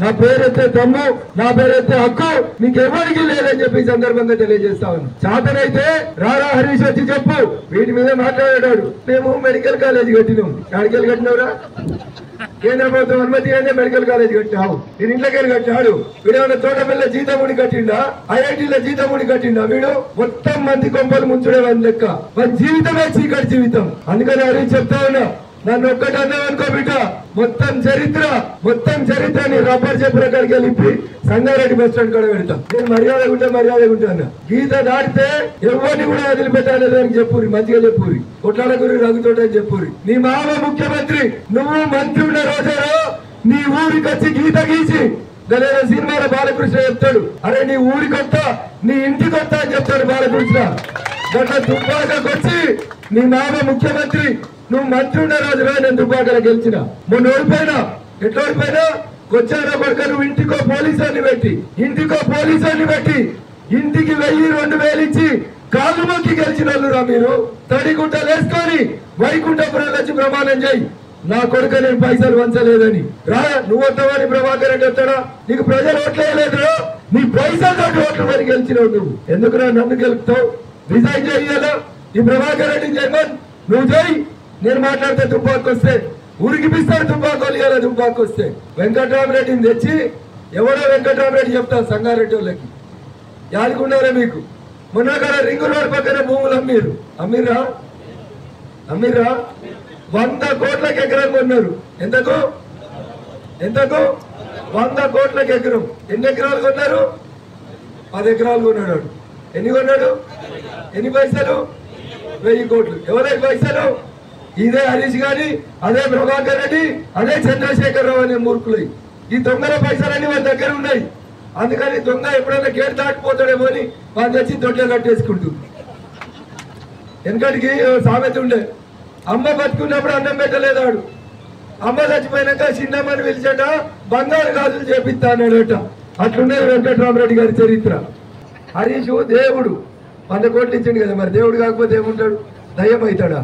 నా పేరైతే దమ్ము, నా పేరైతే హక్కు నీకెవరికి లేదని చెప్పి ఈ సందర్భంగా తెలియజేస్తా ఉన్నాను. చేతనైతే రారా హరీష్ వచ్చి చెప్పు, వీటి మీద మాట్లాడాడు. మేము మెడికల్ కాలేజ్ కట్టినాం. మెడికల్ కట్టినవరా? కేంద్ర ప్రభుత్వం అనుమతి అయినా మెడికల్ కాలేజ్ కట్టావు. వీడి ఇంట్లోకి కట్టాడు. వీడేమన్నా తోటపిల్ల జీతముడి కట్టిండా? ఐఐటీలో జీతముడి కట్టిండా? వీడు మొత్తం మంది కొంపలు ముంచుడే వాని లెక్క. మన జీవితమే చీకటి జీవితం. అందుకని హరీష్ చెప్తా ఉన్నా, నన్ను ఒక్కటన్నా అనుకో బిడ్డ, మొత్తం చరిత్రని రబ్బర్ చెప్పిన కాడికి వెళ్ళి సంగారెడ్డి బస్ స్టాండ్ కూడా పెడతాం. నేను మర్యాదగా ఉంటాను. గీత దాటితే ఎవరిని కూడా వదిలిపెట్టాలి అని చెప్పురి, మంచిగా చెప్పురి, కొట్లాడ గురి రఘుతోట అని చెప్పురి. నీ మామ ముఖ్యమంత్రి, నువ్వు మంత్రి ఉన్న రోజారో నీ ఊరికి వచ్చి గీత గీసి గలేన సినిమాలో బాలకృష్ణ చెప్తాడు, అరే నీ ఊరికి వస్తా, నీ ఇంటికి వస్తా అని చెప్తాడు బాలకృష్ణ. గట్ల దుబ్బాకకు వచ్చి నీ మామ ముఖ్యమంత్రి, నువ్వు మంత్రి ఉన్న రోజున నేను దుబ్బాకలో గెలిచిన. మొన్న ఓడిపోయినా. ఎట్లా ఓడిపోయినా? వచ్చారా కొడుక, నువ్వు ఇంటికో పోలీసుని పెట్టి ఇంటికి 1000-2000 ఇచ్చి కాళ్ళు మొక్కి గెలిచిన వాళ్ళురా మీరు. తడిగుంటలు వేసుకొని వైకుంఠపురం వచ్చి ప్రమాణం చేయి, నా కొడుక నేను పైసలు వంచలేదని. రా, నువ్వు వస్తావని ప్రభాకర్ రెడ్డి వస్తాడా? నీకు ప్రజలు ఓట్లేయలేదు, నీ పైసలు ఓట్లు మరి గెలిచినావు. నువ్వు ఎందుకురా నన్ను గెలుపుతావు? రిజైన్ చేయాలా? ఈ ప్రభాకర్ రెడ్డి జగన్ నువ్వు చేయి. నేను మాట్లాడితే తుపాకు వస్తే ఉరికిపిస్తాడు. తుపాకోలు ఇవ్వాలి. తుపాకు వస్తే వెంకటరామరెడ్డిని తెచ్చి, ఎవడో వెంకటరామరెడ్డి చెప్తా సంగారెడ్డి వాళ్ళకి, యాదుకున్నారా మీకు? మొన్న కదా రింగు రోడ్ పక్కన భూములు అమ్మిర్రా 100 కోట్లకి ఎకరం కొన్నారు. ఎంతకు 100 కోట్లకి ఎకరం. ఎన్ని ఎకరాలు కొన్నారు? 10 ఎకరాలు కొన్నాడు. ఎన్ని కొన్నాడు? ఎన్ని పైసలు? 1000 కోట్లు. ఎవరైతే పైసలు? ఇదే హరీష్ గాని, అదే ప్రభాకర్ రెడ్డి, అదే చంద్రశేఖరరావు అనే మూర్ఖులు. ఈ దొంగల పైసలన్నీ వాళ్ళ దగ్గర ఉన్నాయి. అందుకని దొంగ ఎప్పుడైనా గేట్ దాటిపోతాడేమో అని వాళ్ళు తెచ్చి దొడ్లో కట్టేసుకుంటుంది. వెనకటికి సామెత ఉండే, అమ్మ బతుకున్నప్పుడు అన్నం పెట్టలేదాడు, అమ్మ చచ్చిపోయినాక చిన్నమ్మని పిలిచట బంగారు గాజులు చేపిస్తా అన్నాడట. అట్లుండేది వెంకటరామరెడ్డి గారి చరిత్ర. హరీష్ దేవుడు 100 కోట్లు ఇచ్చిండు కదా, మరి దేవుడు కాకపోతే ఏముంటాడు? దయ్యం అవుతాడా?